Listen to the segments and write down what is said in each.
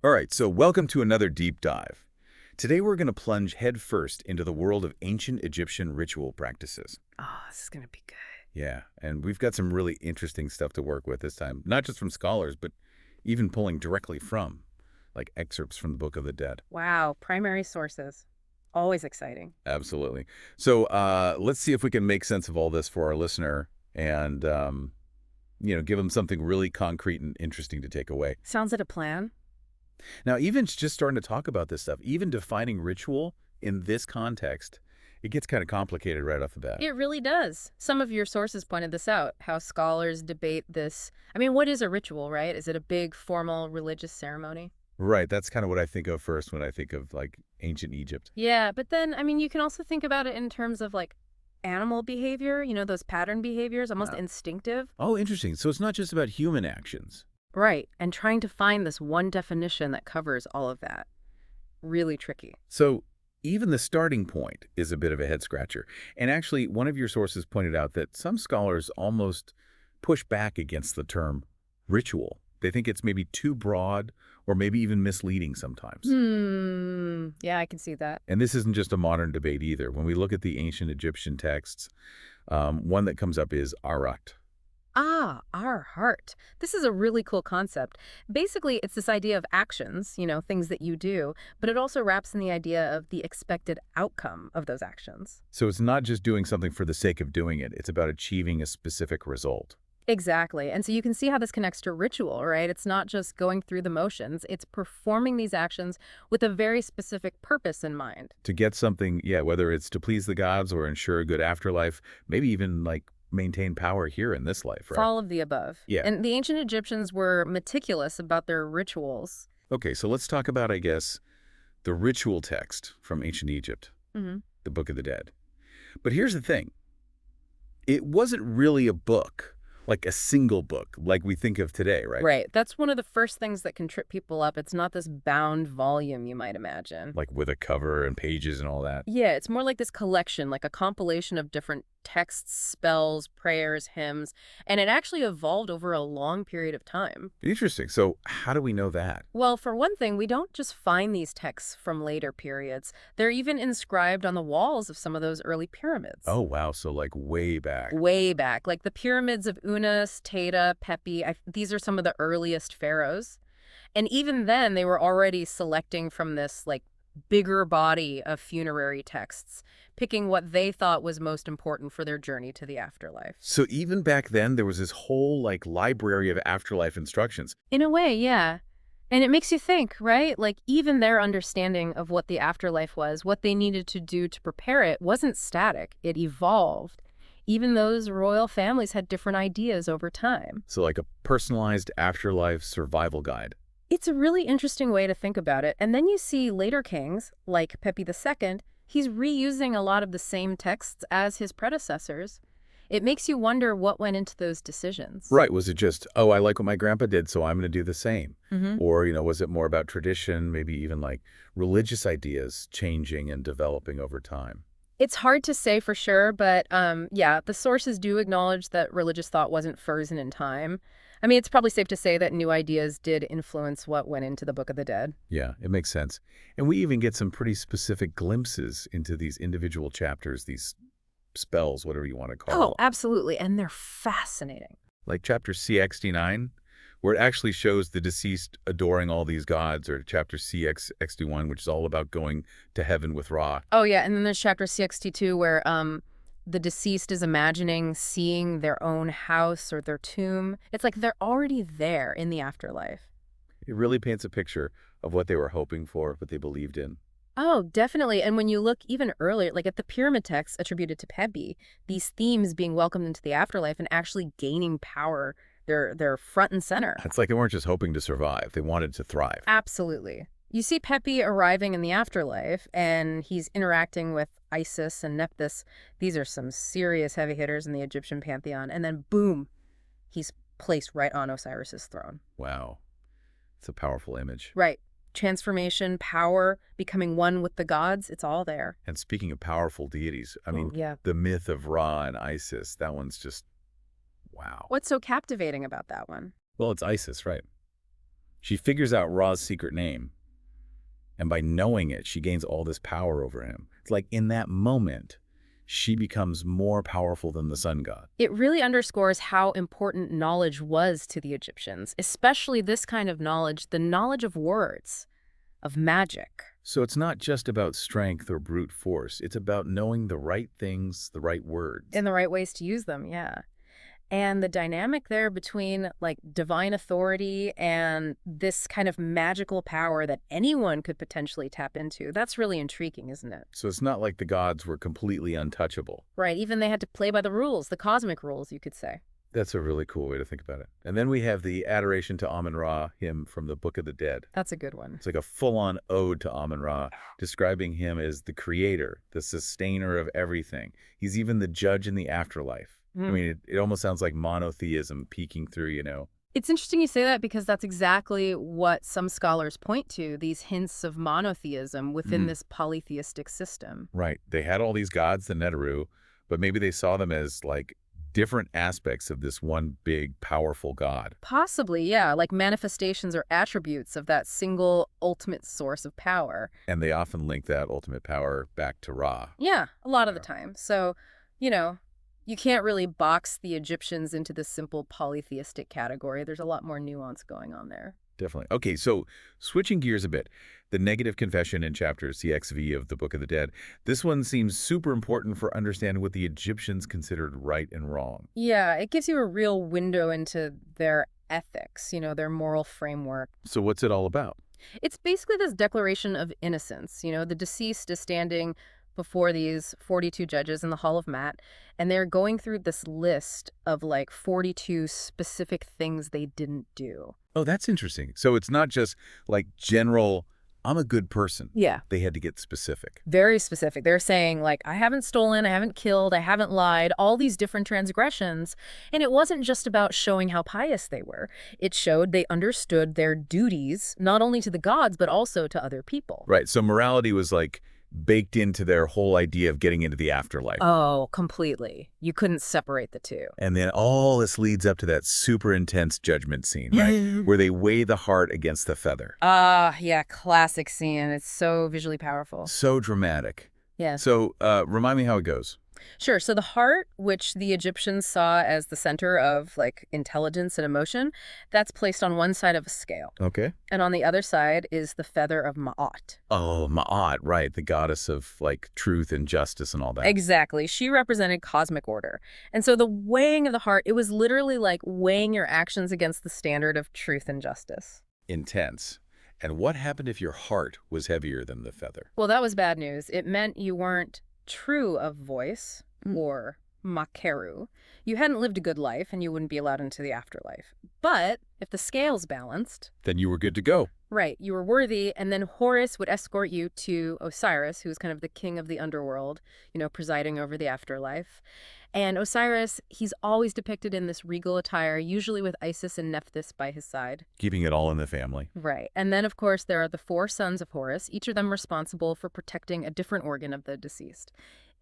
All right, so welcome to another deep dive. Today we're going to plunge headfirst into the world of ancient Egyptian ritual practices. Oh, this is going to be good. Yeah, and we've got some really interesting stuff to work with this time, not just from scholars, but even pulling directly from, like excerpts from the Book of the Dead. Wow, primary sources. Always exciting. Absolutely. So let's see if we can make sense of all this for our listener and, give them something really concrete and interesting to take away. Sounds like a plan. Now, even just starting to talk about this stuff, even defining ritual in this context, it gets kind of complicated right off the bat. It really does. Some of your sources pointed this out, how scholars debate this. I mean, what is a ritual, right? Is it a big, formal religious ceremony? Right, that's kind of what I think of first when I think of, like, ancient Egypt. Yeah, but then, I mean, you can also think about it in terms of, like, animal behavior, those pattern behaviors, almost instinctive. Oh, interesting. So it's not just about human actions. Right, and trying to find this one definition that covers all of that. Really tricky. So even the starting point is a bit of a head-scratcher. And actually, one of your sources pointed out that some scholars almost push back against the term ritual. They think it's maybe too broad or maybe even misleading sometimes. Yeah, I can see that. And this isn't just a modern debate either. When we look at the ancient Egyptian texts, one that comes up is arat. Ah, our heart. This is a really cool concept. Basically, it's this idea of actions, things that you do, but it also wraps in the idea of the expected outcome of those actions. So it's not just doing something for the sake of doing it. It's about achieving a specific result. Exactly. And so you can see how this connects to ritual, right? It's not just going through the motions. It's performing these actions with a very specific purpose in mind. To get something, yeah, whether it's to please the gods or ensure a good afterlife, maybe even like maintain power here in this life, right? All of the above. Yeah. And the ancient Egyptians were meticulous about their rituals. Okay, so let's talk about, I guess, the ritual text from ancient Egypt, the Book of the Dead. But here's the thing. It wasn't really a book, like a single book, like we think of today, right? Right. That's one of the first things that can trip people up. It's not this bound volume you might imagine. Like with a cover and pages and all that. Yeah, it's more like this collection, like a compilation of different texts, spells, prayers, hymns, and it actually evolved over a long period of time. Interesting. So how do we know that? Well, for one thing, we don't just find these texts from later periods. They're even inscribed on the walls of some of those early pyramids. Oh, wow. So like way back. Way back. Like the pyramids of Unas, Teta, Pepi. These are some of the earliest pharaohs. And even then, they were already selecting from this like bigger body of funerary texts, picking what they thought was most important for their journey to the afterlife. So even back then, there was this whole like library of afterlife instructions. In a way, yeah. And it makes you think, right? Like even their understanding of what the afterlife was, what they needed to do to prepare it, wasn't static. It evolved. Even those royal families had different ideas over time. So like a personalized afterlife survival guide. It's a really interesting way to think about it. And then you see later kings, like Pepi II, he's reusing a lot of the same texts as his predecessors. It makes you wonder what went into those decisions. Right. Was it just, oh, I like what my grandpa did, so I'm going to do the same? Or, was it more about tradition, maybe even like religious ideas changing and developing over time? It's hard to say for sure, but yeah, the sources do acknowledge that religious thought wasn't frozen in time. I mean, it's probably safe to say that new ideas did influence what went into the Book of the Dead. Yeah, it makes sense. And we even get some pretty specific glimpses into these individual chapters, these spells, whatever you want to call them. Oh, absolutely. And they're fascinating. Like chapter CX-9, where it actually shows the deceased adoring all these gods, or chapter CX-1, which is all about going to heaven with Ra. Oh, yeah. And then there's chapter CX-2 where the deceased is imagining seeing their own house or their tomb. It's like they're already there in the afterlife. It really paints a picture of what they were hoping for, what they believed in. Oh, definitely. And when you look even earlier, like at the pyramid texts attributed to Pepi, these themes being welcomed into the afterlife and actually gaining power, they're front and center. It's like they weren't just hoping to survive. They wanted to thrive. Absolutely. You see Pepi arriving in the afterlife, and he's interacting with Isis and Nephthys. These are some serious heavy hitters in the Egyptian pantheon. And then, boom, he's placed right on Osiris's throne. Wow. It's a powerful image. Right. Transformation, power, becoming one with the gods, it's all there. And speaking of powerful deities, I mean, the myth of Ra and Isis, that one's just, wow. What's so captivating about that one? Well, it's Isis, right? She figures out Ra's secret name, and by knowing it, she gains all this power over him. It's like in that moment, she becomes more powerful than the sun god. It really underscores how important knowledge was to the Egyptians, especially this kind of knowledge, the knowledge of words, of magic. So it's not just about strength or brute force. It's about knowing the right things, the right words. In the right ways to use them, yeah. And the dynamic there between like divine authority and this kind of magical power that anyone could potentially tap into, that's really intriguing, isn't it? So it's not like the gods were completely untouchable. Right, even they had to play by the rules, the cosmic rules, you could say. That's a really cool way to think about it. And then we have the Adoration to Amun-Ra hymn from the Book of the Dead. That's a good one. It's like a full-on ode to Amun-Ra, describing him as the creator, the sustainer of everything. He's even the judge in the afterlife. I mean, it almost sounds like monotheism peeking through. It's interesting you say that because that's exactly what some scholars point to, these hints of monotheism within this polytheistic system. Right. They had all these gods, the Neteru, but maybe they saw them as like different aspects of this one big, powerful god. Possibly, yeah, like manifestations or attributes of that single ultimate source of power. And they often link that ultimate power back to Ra. Yeah, a lot of the time. So, you can't really box the Egyptians into this simple polytheistic category. There's a lot more nuance going on there. Definitely. Okay, so switching gears a bit, the negative confession in chapter CXV of the Book of the Dead, this one seems super important for understanding what the Egyptians considered right and wrong. Yeah, it gives you a real window into their ethics, their moral framework. So what's it all about? It's basically this declaration of innocence. The deceased is standing before these 42 judges in the Hall of Maat, and they're going through this list of like 42 specific things they didn't do. Oh, that's interesting. So it's not just like general, I'm a good person. Yeah. They had to get specific. Very specific. They're saying like, I haven't stolen, I haven't killed, I haven't lied, all these different transgressions. And it wasn't just about showing how pious they were. It showed they understood their duties, not only to the gods, but also to other people. Right. So morality was like baked into their whole idea of getting into the afterlife. Oh, completely. You couldn't separate the two. And then all this leads up to that super intense judgment scene, right? Where they weigh the heart against the feather. Yeah, classic scene. It's so visually powerful. So dramatic. Yeah. So remind me how it goes. Sure. So the heart, which the Egyptians saw as the center of like intelligence and emotion, that's placed on one side of a scale. Okay. And on the other side is the feather of Ma'at. Oh, Ma'at, right. The goddess of like truth and justice and all that. Exactly. She represented cosmic order. And so the weighing of the heart, it was literally like weighing your actions against the standard of truth and justice. Intense. And what happened if your heart was heavier than the feather? Well, that was bad news. It meant you weren't true of voice or makeru. You hadn't lived a good life and you wouldn't be allowed into the afterlife. But if the scales balanced, then you were good to go. Right, you were worthy, and then Horus would escort you to Osiris, who's kind of the king of the underworld, presiding over the afterlife. And Osiris, he's always depicted in this regal attire, usually with Isis and Nephthys by his side. Keeping it all in the family. Right. And then, of course, there are the 4 sons of Horus, each of them responsible for protecting a different organ of the deceased.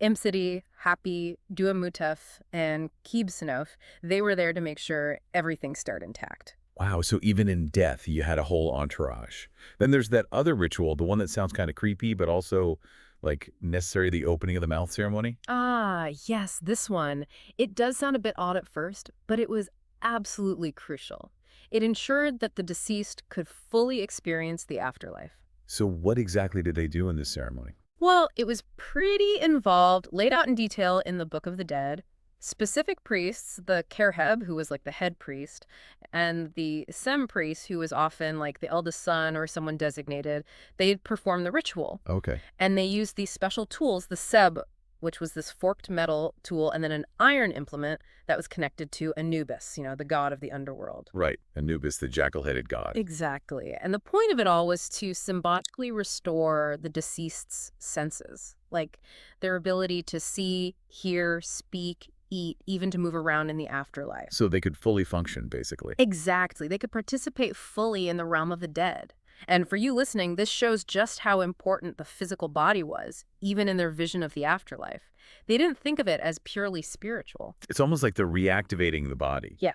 Imsidi, Hapi, Duamutef, and Kibsenof, they were there to make sure everything stayed intact. Wow, so even in death, you had a whole entourage. Then there's that other ritual, the one that sounds kind of creepy, but also like necessary, the opening of the mouth ceremony. Ah, yes, this one. It does sound a bit odd at first, but it was absolutely crucial. It ensured that the deceased could fully experience the afterlife. So what exactly did they do in this ceremony? Well, it was pretty involved, laid out in detail in the Book of the Dead. Specific priests, the Kerheb, who was like the head priest, and the Sem priest, who was often like the eldest son or someone designated, they'd perform the ritual. Okay. And they used these special tools, the Seb, which was this forked metal tool, and then an iron implement that was connected to Anubis, the god of the underworld. Right. Anubis, the jackal-headed god. Exactly. And the point of it all was to symbolically restore the deceased's senses, like their ability to see, hear, speak, eat, even to move around in the afterlife. So they could fully function, basically. Exactly. They could participate fully in the realm of the dead. And for you listening, this shows just how important the physical body was, even in their vision of the afterlife. They didn't think of it as purely spiritual. It's almost like they're reactivating the body. Yeah.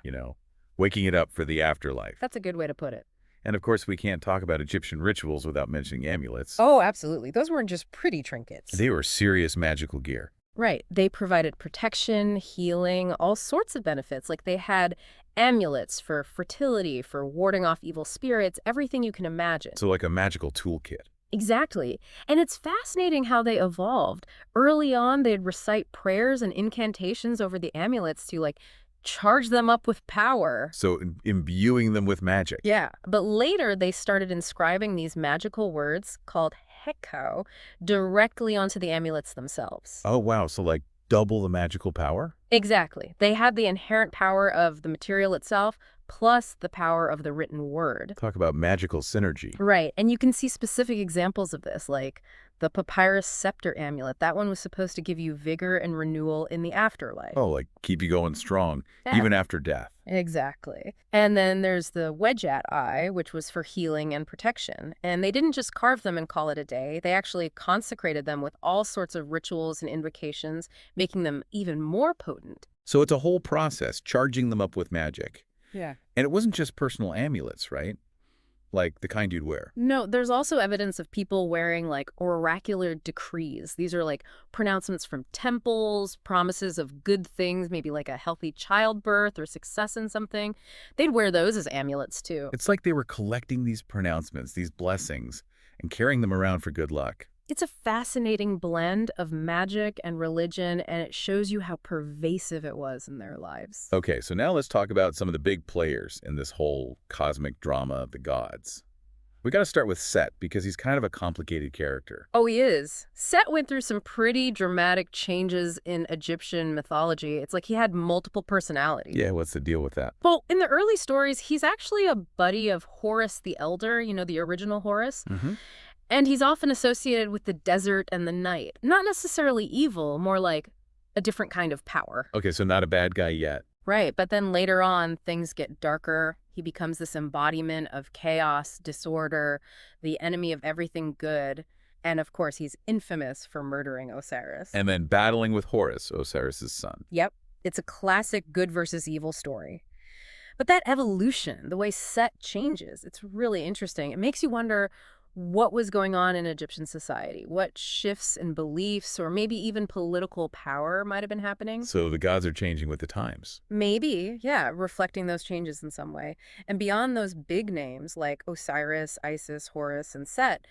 Waking it up for the afterlife. That's a good way to put it. And of course, we can't talk about Egyptian rituals without mentioning amulets. Oh, absolutely. Those weren't just pretty trinkets. They were serious magical gear. Right. They provided protection, healing, all sorts of benefits. Like they had amulets for fertility, for warding off evil spirits, everything you can imagine. So like a magical toolkit. Exactly. And it's fascinating how they evolved. Early on, they'd recite prayers and incantations over the amulets to, like, charge them up with power. So imbuing them with magic. Yeah. But later, they started inscribing these magical words called heko directly onto the amulets themselves. Oh, wow. So like double the magical power? Exactly. They had the inherent power of the material itself, plus the power of the written word. Talk about magical synergy. Right, and you can see specific examples of this, like the papyrus scepter amulet. That one was supposed to give you vigor and renewal in the afterlife. Oh, like keep you going strong, Yeah. even after death. Exactly. And then there's the wedgeat eye, which was for healing and protection. And they didn't just carve them and call it a day. They actually consecrated them with all sorts of rituals and invocations, making them even more potent. So it's a whole process, charging them up with magic. Yeah. And it wasn't just personal amulets, right? Like the kind you'd wear. No, there's also evidence of people wearing like oracular decrees. These are like pronouncements from temples, promises of good things, maybe like a healthy childbirth or success in something. They'd wear those as amulets too. It's like they were collecting these pronouncements, these blessings, and carrying them around for good luck. It's a fascinating blend of magic and religion, and it shows you how pervasive it was in their lives. Okay, so now let's talk about some of the big players in this whole cosmic drama of the gods. We got to start with Set, because he's kind of a complicated character. Oh, he is. Set went through some pretty dramatic changes in Egyptian mythology. It's like he had multiple personalities. Yeah, what's the deal with that? Well, in the early stories, he's actually a buddy of Horus the Elder, you know, the original Horus. Mm-hmm. And he's often associated with the desert and the night. Not necessarily evil, more like a different kind of power. Okay, so not a bad guy yet. Right, but then later on, things get darker. He becomes this embodiment of chaos, disorder, the enemy of everything good. And of course, he's infamous for murdering Osiris. And then battling with Horus, Osiris' son. Yep, it's a classic good versus evil story. But that evolution, the way Set changes, it's really interesting. It makes you wonder what was going on in Egyptian society, what shifts in beliefs or maybe even political power might have been happening. So the gods are changing with the times. Maybe, yeah, reflecting those changes in some way. And beyond those big names like Osiris, Isis, Horus, and Set,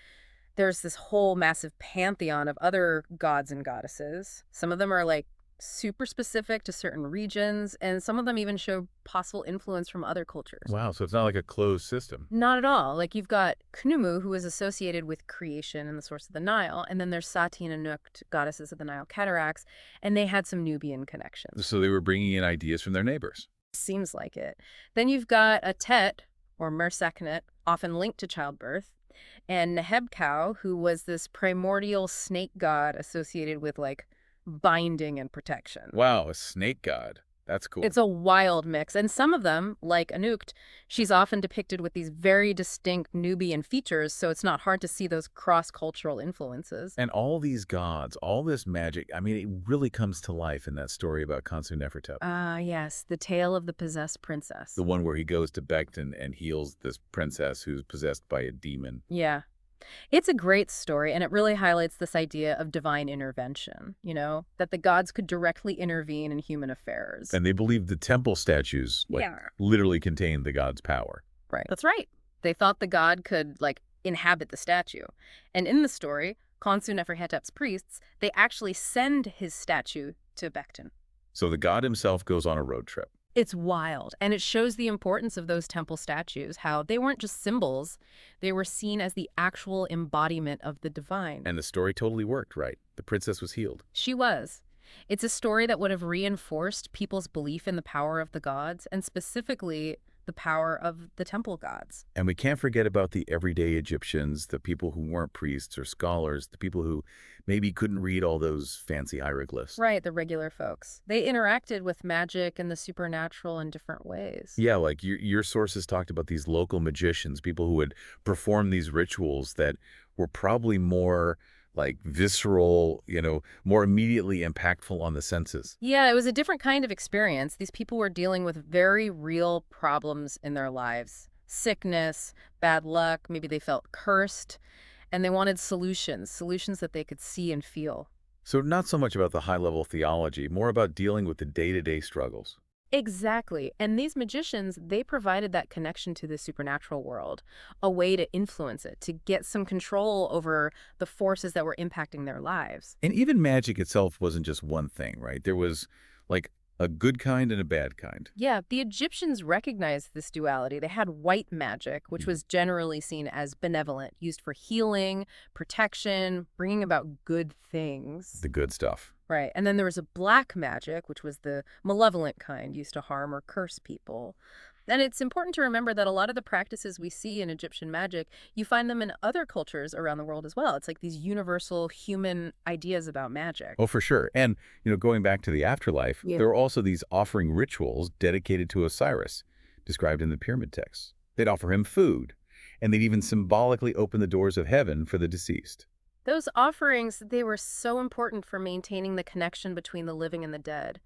there's this whole massive pantheon of other gods and goddesses. Some of them are like super specific to certain regions, and some of them even show possible influence from other cultures. Wow, so it's not like a closed system. Not at all. Like you've got Khnummu, who is associated with creation and the source of the Nile, and then there's Sati and Anukht, goddesses of the Nile cataracts, and they had some Nubian connections. So they were bringing in ideas from their neighbors. Seems like it. Then you've got Atet, or Merseknet, often linked to childbirth, and Nehebkau, who was this primordial snake god associated with like binding and protection. Wow, a snake god. That's cool. It's a wild mix. And some of them, like Anukht, she's often depicted with these very distinct Nubian features, so it's not hard to see those cross-cultural influences. And all these gods, all this magic, I mean, it really comes to life in that story about Khonsu Nefertep. Ah, yes, the tale of the possessed princess. The one where he goes to Becton and heals this princess who's possessed by a demon. Yeah. It's a great story, and it really highlights this idea of divine intervention, you know, that the gods could directly intervene in human affairs. And they believed the temple statues literally contained the god's power. Right. That's right. They thought the god could, like, inhabit the statue. And in the story, Khonsu Neferhetep's priests, they actually send his statue to Becton. So the god himself goes on a road trip. It's wild, and it shows the importance of those temple statues, how they weren't just symbols, they were seen as the actual embodiment of the divine. And the story totally worked, right? The princess was healed. She was. It's a story that would have reinforced people's belief in the power of the gods, and specifically the power of the temple gods. And we can't forget about the everyday Egyptians, the people who weren't priests or scholars, the people who maybe couldn't read all those fancy hieroglyphs. Right, the regular folks. They interacted with magic and the supernatural in different ways. Yeah, like your sources talked about these local magicians, people who would perform these rituals that were probably more like visceral, you know, more immediately impactful on the senses. Yeah, it was a different kind of experience. These people were dealing with very real problems in their lives. sickness, bad luck, maybe they felt cursed, and they wanted solutions that they could see and feel. So not so much about the high-level theology, more about dealing with the day-to-day struggles. Exactly. And these magicians, they provided that connection to the supernatural world, a way to influence it, to get some control over the forces that were impacting their lives. And even magic itself wasn't just one thing, right? There was like a good kind and a bad kind. Yeah, the Egyptians recognized this duality. They had white magic, which Mhm. was generally seen as benevolent, used for healing, protection, bringing about good things. The good stuff. Right. And then there was a black magic, which was the malevolent kind, used to harm or curse people. And it's important to remember that a lot of the practices we see in Egyptian magic, you find them in other cultures around the world as well. It's like these universal human ideas about magic. Oh, for sure. And, going back to the afterlife, Yeah. there are also these offering rituals dedicated to Osiris, described in the pyramid texts. They'd offer him food, and they'd even symbolically open the doors of heaven for the deceased. Those offerings, they were so important for maintaining the connection between the living and the dead.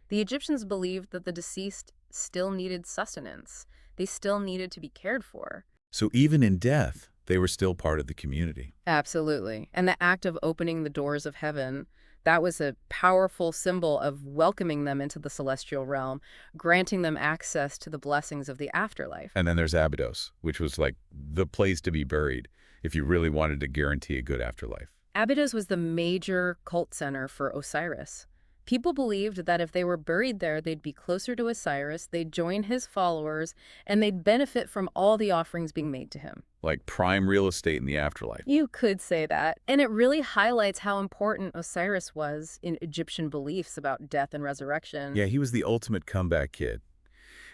The Egyptians believed that the deceased still needed sustenance. They still needed to be cared for. So even in death, they were still part of the community. Absolutely. And the act of opening the doors of heaven, that was a powerful symbol of welcoming them into the celestial realm, granting them access to the blessings of the afterlife. And then there's Abydos, which was like the place to be buried if you really wanted to guarantee a good afterlife. Abydos was the major cult center for Osiris. People believed that if they were buried there, they'd be closer to Osiris, they'd join his followers, and they'd benefit from all the offerings being made to him. Like prime real estate in the afterlife. You could say that. And it really highlights how important Osiris was in Egyptian beliefs about death and resurrection. Yeah, he was the ultimate comeback kid.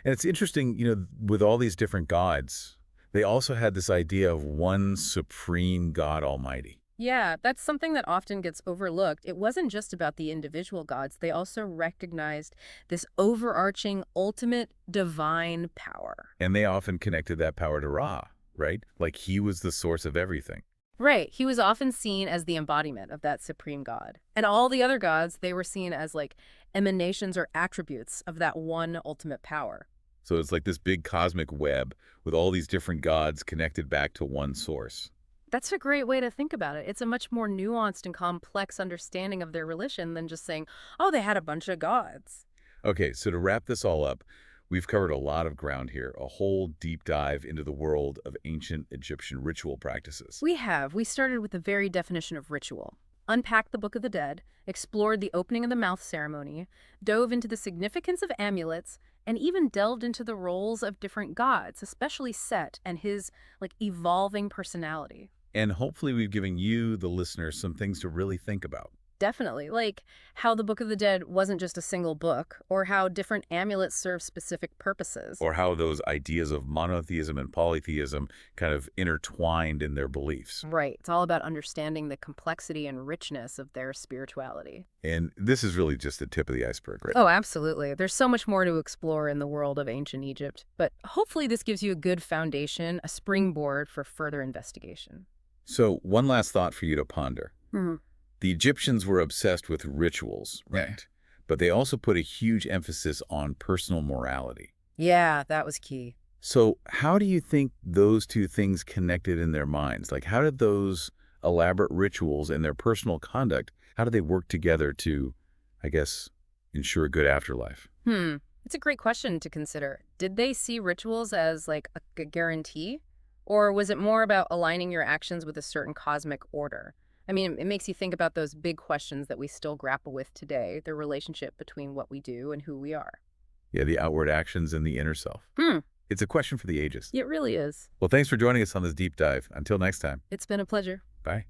And it's interesting, with all these different gods, they also had this idea of one supreme God Almighty. Yeah, that's something that often gets overlooked. It wasn't just about the individual gods. They also recognized this overarching, ultimate divine power. And they often connected that power to Ra, right? Like he was the source of everything. Right. He was often seen as the embodiment of that supreme god. And all the other gods, they were seen as like emanations or attributes of that one ultimate power. So it's like this big cosmic web with all these different gods connected back to one source. That's a great way to think about it. It's a much more nuanced and complex understanding of their religion than just saying, oh, they had a bunch of gods. Okay, so to wrap this all up, we've covered a lot of ground here, a whole deep dive into the world of ancient Egyptian ritual practices. We have. We started with the very definition of ritual, unpacked the Book of the Dead, explored the opening of the mouth ceremony, dove into the significance of amulets, and even delved into the roles of different gods, especially Set and his evolving personality. And hopefully we've given you, the listeners, some things to really think about. Definitely, like how the Book of the Dead wasn't just a single book, or how different amulets serve specific purposes. Or how those ideas of monotheism and polytheism kind of intertwined in their beliefs. Right. It's all about understanding the complexity and richness of their spirituality. And this is really just the tip of the iceberg, right? Oh, absolutely. There's so much more to explore in the world of ancient Egypt, but hopefully this gives you a good foundation, a springboard for further investigation. So one last thought for you to ponder. Hmm. The Egyptians were obsessed with rituals, right? But they also put a huge emphasis on personal morality. Yeah, that was key. So how do you think those two things connected in their minds? Like how did those elaborate rituals and their personal conduct, how do they work together to, I guess, ensure a good afterlife? It's a great question to consider. Did they see rituals as like a guarantee? Or was it more about aligning your actions with a certain cosmic order? I mean, it makes you think about those big questions that we still grapple with today, the relationship between what we do and who we are. Yeah, the outward actions and the inner self. It's a question for the ages. It really is. Well, thanks for joining us on this deep dive. Until next time. It's been a pleasure. Bye.